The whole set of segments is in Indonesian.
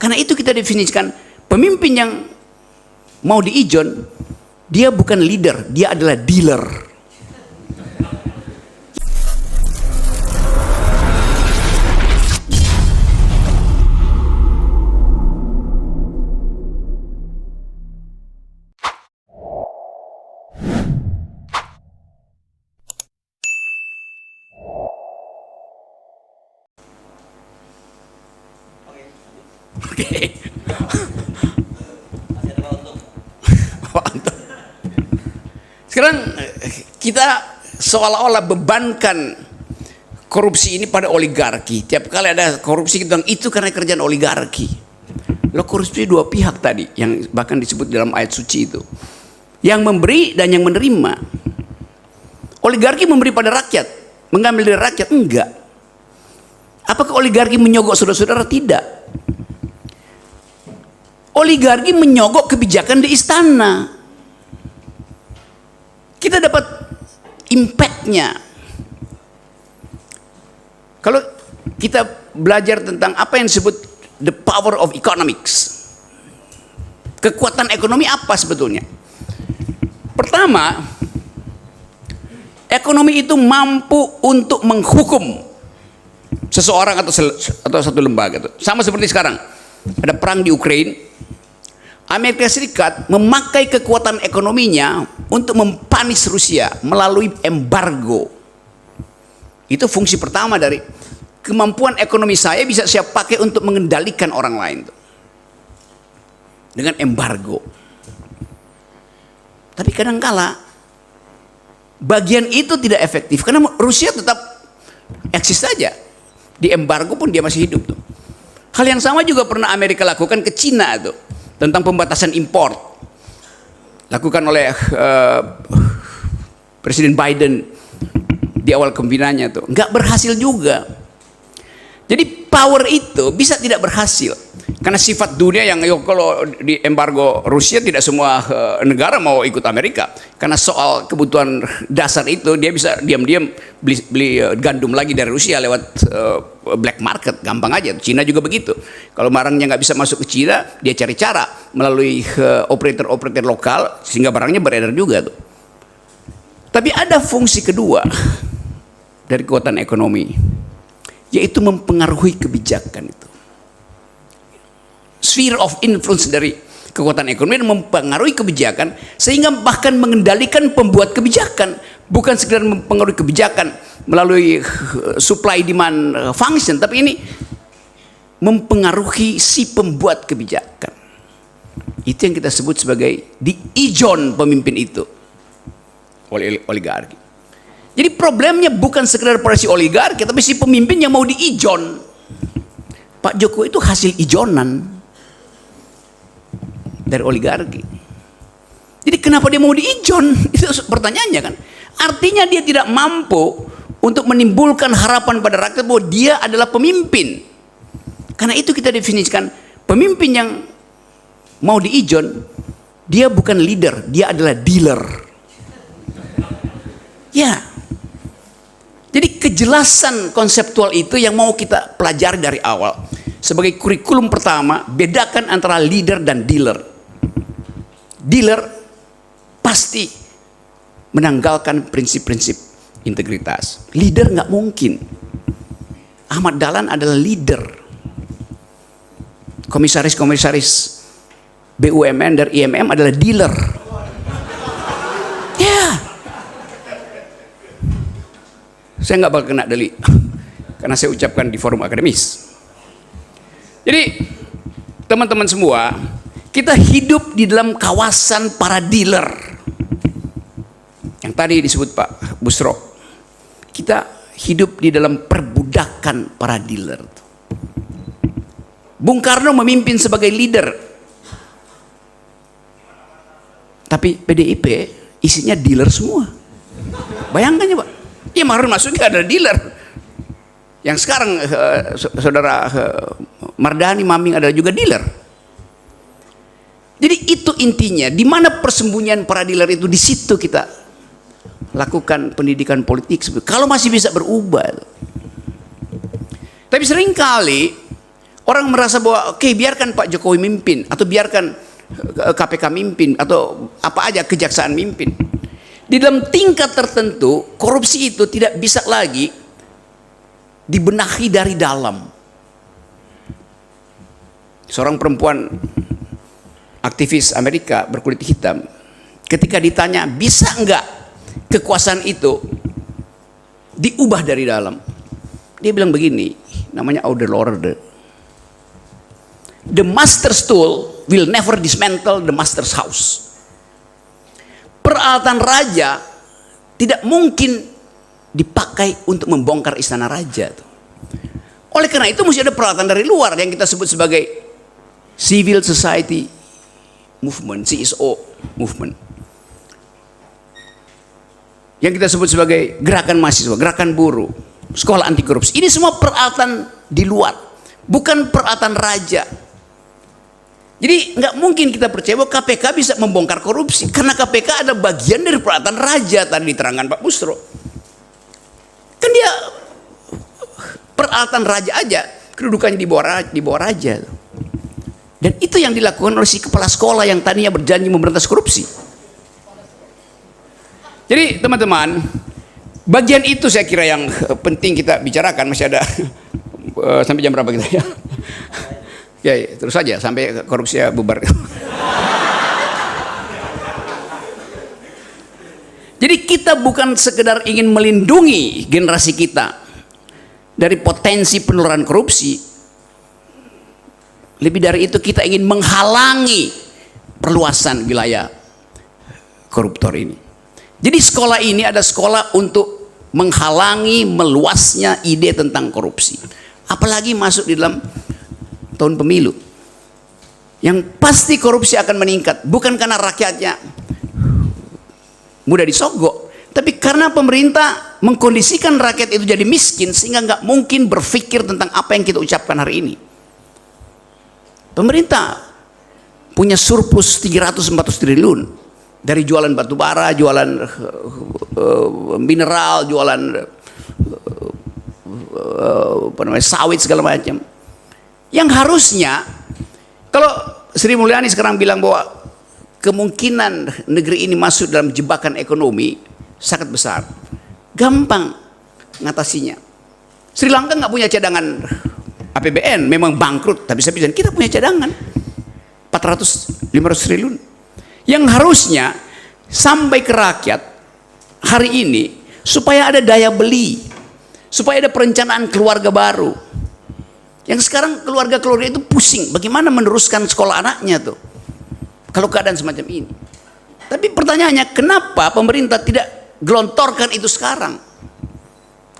Karena itu kita definisikan pemimpin yang mau diijon, dia bukan leader, dia adalah dealer. Oke. Sekarang kita seolah-olah bebankan korupsi ini pada oligarki. Tiap kali ada korupsi kita bilang itu karena kerjaan oligarki. Loh, korupsi dua pihak tadi yang bahkan disebut dalam ayat suci itu. Yang memberi dan yang menerima. Oligarki memberi pada rakyat, mengambil dari rakyat, enggak. Apakah oligarki menyogok saudara-saudara? Tidak. Oligarki menyogok kebijakan di istana. Kita dapat impact-nya. Kalau kita belajar tentang apa yang disebut the power of economics, kekuatan ekonomi apa sebetulnya? Pertama, ekonomi itu mampu untuk menghukum seseorang atau satu lembaga. Sama seperti sekarang ada perang di Ukraina. Amerika Serikat memakai kekuatan ekonominya untuk mempanis Rusia melalui embargo. Itu fungsi pertama dari kemampuan ekonomi saya bisa saya pakai untuk mengendalikan orang lain dengan embargo. Tapi kadangkala bagian itu tidak efektif karena Rusia tetap eksis saja. Di embargo pun dia masih hidup tuh. Hal yang sama juga pernah Amerika lakukan ke Cina tuh. Tentang pembatasan impor lakukan oleh Presiden Biden di awal kepemimpinannya tuh nggak berhasil juga. Jadi power itu bisa tidak berhasil karena sifat dunia yang kalau di embargo Rusia tidak semua negara mau ikut Amerika karena soal kebutuhan dasar itu dia bisa diam-diam beli gandum lagi dari Rusia lewat black market, gampang aja. Cina juga begitu. Kalau barangnya nggak bisa masuk ke Cina, dia cari cara melalui operator-operator lokal sehingga barangnya beredar juga tuh. Tapi ada fungsi kedua dari kekuatan ekonomi, yaitu mempengaruhi kebijakan itu. Sphere of influence dari kekuatan ekonomi mempengaruhi kebijakan sehingga bahkan mengendalikan pembuat kebijakan, bukan sekedar mempengaruhi kebijakan melalui supply demand function, tapi ini mempengaruhi si pembuat kebijakan. Itu yang kita sebut sebagai diijon pemimpin itu oleh oligarki. Jadi problemnya bukan sekedar pada si oligarki, tapi si pemimpin yang mau diijon. Pak Jokowi itu hasil ijonan dari oligarki. Jadi kenapa dia mau diijon? Itu pertanyaannya kan. Artinya dia tidak mampu untuk menimbulkan harapan pada rakyat bahwa dia adalah pemimpin. Karena itu kita definisikan pemimpin yang mau diijon, dia bukan leader, dia adalah dealer. Ya. Jadi kejelasan konseptual itu yang mau kita pelajari dari awal. Sebagai kurikulum pertama, bedakan antara leader dan dealer. Dealer pasti menanggalkan prinsip-prinsip integritas. Leader nggak mungkin. Ahmad Dahlan adalah leader. Komisaris-komisaris BUMN dari IMM adalah dealer. Ya. Saya nggak bakal kena delik karena saya ucapkan di forum akademis. Jadi teman-teman semua, kita hidup di dalam kawasan para dealer yang tadi disebut Pak Busro. Kita hidup di dalam perbudakan para dealer. Bung Karno memimpin sebagai leader, tapi PDIP isinya dealer semua. Bayangkan ya Pak, ya Marun Masuki adalah dealer. Yang sekarang saudara Mardani Maming adalah juga dealer. Jadi itu intinya, di mana persembunyian para dealer itu, di situ kita lakukan pendidikan politik. Kalau masih bisa berubah. Tapi seringkali Orang merasa bahwa oke, biarkan Pak Jokowi mimpin, atau biarkan KPK mimpin, atau apa aja, kejaksaan mimpin. Di dalam tingkat tertentu, korupsi itu tidak bisa lagi dibenahi dari dalam. Seorang perempuan aktivis Amerika berkulit hitam, ketika ditanya bisa enggak kekuasaan itu diubah dari dalam, dia bilang begini, namanya Audre Lorde. The master's tool will never dismantle the master's house. Peralatan raja tidak mungkin dipakai untuk membongkar istana raja. Oleh karena itu mesti ada peralatan dari luar yang kita sebut sebagai civil society movement, CSO movement. Yang kita sebut sebagai gerakan mahasiswa, gerakan buruh, sekolah anti korupsi. Ini semua peralatan di luar, bukan peralatan raja. Jadi nggak mungkin kita percaya bahwa KPK bisa membongkar korupsi, karena KPK ada bagian dari peralatan raja, tadi diterangkan Pak Busro. Kan dia peralatan raja aja, kedudukannya di bawah raja. Dan itu yang dilakukan oleh si kepala sekolah yang tadinya berjanji memberantas korupsi. Jadi teman-teman, bagian itu saya kira yang penting kita bicarakan. Masih ada sampai jam berapa kita ya? Ya, terus saja sampai korupsi bubar. Jadi kita bukan sekedar ingin melindungi generasi kita dari potensi penularan korupsi. Lebih dari itu kita ingin menghalangi perluasan wilayah koruptor ini. Jadi sekolah ini ada sekolah untuk menghalangi meluasnya ide tentang korupsi. Apalagi masuk di dalam tahun pemilu. Yang pasti korupsi akan meningkat. Bukan karena rakyatnya mudah disogok, tapi karena pemerintah mengkondisikan rakyat itu jadi miskin sehingga nggak mungkin berpikir tentang apa yang kita ucapkan hari ini. Pemerintah punya surplus 300-400 triliun dari jualan batu bara, jualan mineral, jualan sawit segala macam. Yang harusnya, kalau Sri Mulyani sekarang bilang bahwa kemungkinan negeri ini masuk dalam jebakan ekonomi sangat besar, gampang ngatasinya. Sri Lanka nggak punya cadangan APBN, memang bangkrut, tapi kita punya cadangan 400-500 triliun. Yang harusnya sampai ke rakyat hari ini supaya ada daya beli, supaya ada perencanaan keluarga baru. Yang sekarang keluarga-keluarga itu pusing, bagaimana meneruskan sekolah anaknya tuh kalau keadaan semacam ini. Tapi pertanyaannya, kenapa pemerintah tidak gelontorkan itu sekarang?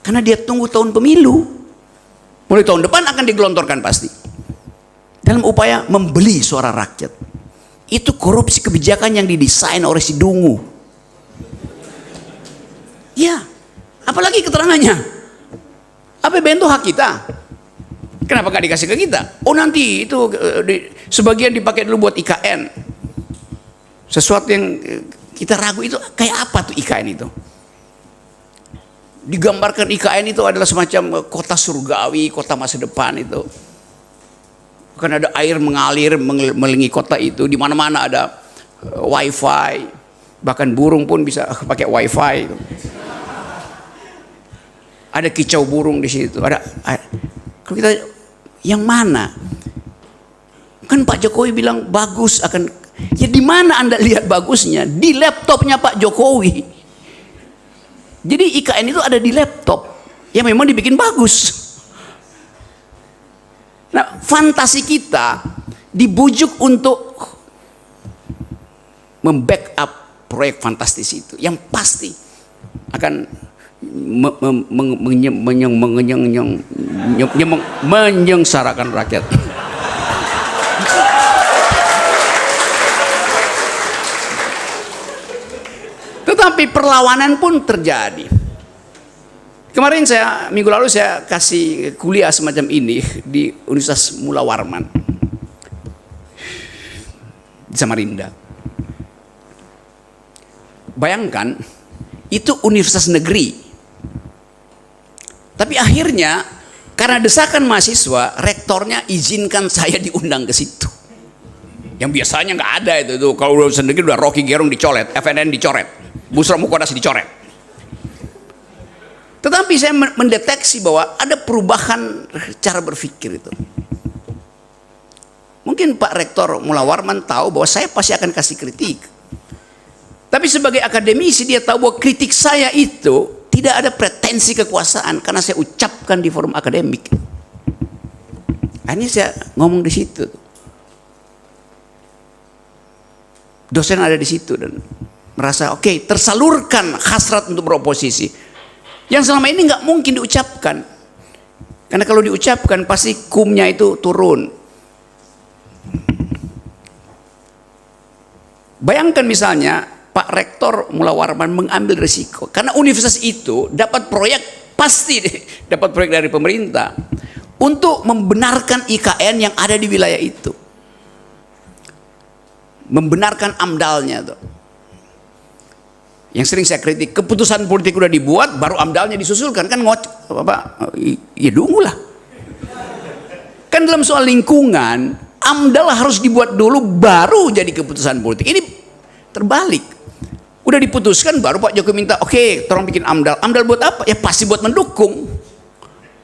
Karena dia tunggu tahun pemilu. Mulai tahun depan akan digelontorkan pasti. Dalam upaya membeli suara rakyat. Itu korupsi kebijakan yang didesain oleh si Dungu. Ya, apalagi keterangannya. APBN itu hak kita. Kenapa nggak dikasih ke kita? Oh nanti itu sebagian dipakai dulu buat IKN. Sesuatu yang kita ragu itu kayak apa tuh IKN itu? Digambarkan IKN itu adalah semacam kota surgawi, kota masa depan itu. Kan ada air mengalir mengelilingi kota itu, di mana-mana ada wifi, bahkan burung pun bisa pakai wifi. Itu. Ada kicau burung di situ. Kalau kita yang mana? Kan Pak Jokowi bilang bagus akan. Ya di mana Anda lihat bagusnya? Di laptopnya Pak Jokowi. Jadi IKN itu ada di laptop. Ya memang dibikin bagus. Nah, fantasi kita dibujuk untuk membackup proyek fantastis itu, yang pasti akan menyengsarakan rakyat. Tetapi perlawanan pun terjadi. Kemarin minggu lalu saya kasih kuliah semacam ini di Universitas Mula Warman di Samarinda. Bayangkan, itu universitas negeri. Tapi akhirnya Karena desakan mahasiswa, rektornya izinkan saya diundang ke situ. Yang biasanya nggak ada itu tuh. Kalau urusan negeri udah Rocky Gerung dicoret, FNN dicoret, Busra Mukodasi dicoret. Tetapi saya mendeteksi bahwa ada perubahan cara berpikir itu. Mungkin Pak Rektor Mula Warman tahu bahwa saya pasti akan kasih kritik. Tapi sebagai akademisi dia tahu bahwa kritik saya itu tidak ada pretensi kekuasaan karena saya ucapkan di forum akademik. Akhirnya saya ngomong di situ. Dosen ada di situ dan merasa oke, tersalurkan hasrat untuk beroposisi. Yang selama ini nggak mungkin diucapkan. Karena kalau diucapkan pasti kumnya itu turun. Bayangkan misalnya Pak Rektor Mula Warman mengambil risiko karena universitas itu dapat proyek, pasti dapat proyek dari pemerintah untuk membenarkan IKN yang ada di wilayah itu, membenarkan AMDALnya tuh. Yang sering saya kritik, keputusan politik udah dibuat baru AMDALnya disusulkan, kan ya dungulah. Kan dalam soal lingkungan AMDAL harus dibuat dulu baru jadi keputusan politik. Ini terbalik. Udah diputuskan baru Pak Jokowi minta oke, tolong bikin AMDAL. AMDAL buat apa? Ya pasti buat mendukung,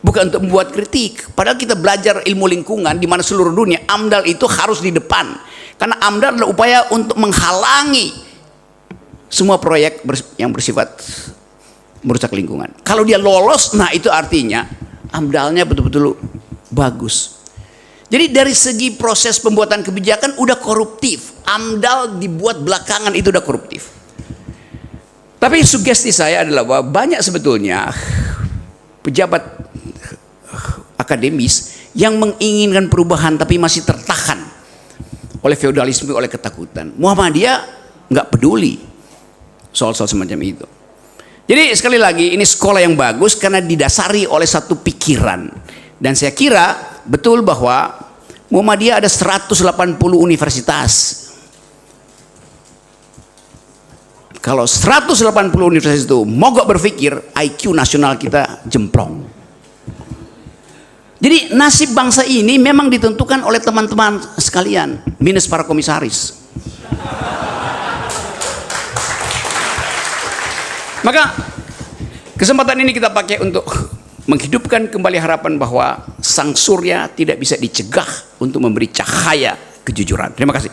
bukan untuk membuat kritik. Padahal kita belajar ilmu lingkungan di mana seluruh dunia AMDAL itu harus di depan. Karena AMDAL adalah upaya untuk menghalangi semua proyek yang bersifat merusak lingkungan. Kalau dia lolos, nah itu artinya AMDAL-nya betul-betul bagus. Jadi dari segi proses pembuatan kebijakan udah koruptif. AMDAL dibuat belakangan itu udah koruptif. Tapi sugesti saya adalah bahwa banyak sebetulnya pejabat akademis yang menginginkan perubahan tapi masih tertahan oleh feodalisme, oleh ketakutan. Muhammadiyah nggak peduli soal-soal semacam itu. Jadi sekali lagi ini sekolah yang bagus karena didasari oleh satu pikiran. Dan saya kira betul bahwa Muhammadiyah ada 180 universitas. Kalau 180 universitas itu mogok berpikir, IQ nasional kita jemplong. Jadi nasib bangsa ini memang ditentukan oleh teman-teman sekalian, minus para komisaris. Maka kesempatan ini kita pakai untuk menghidupkan kembali harapan bahwa sang surya tidak bisa dicegah untuk memberi cahaya kejujuran. Terima kasih.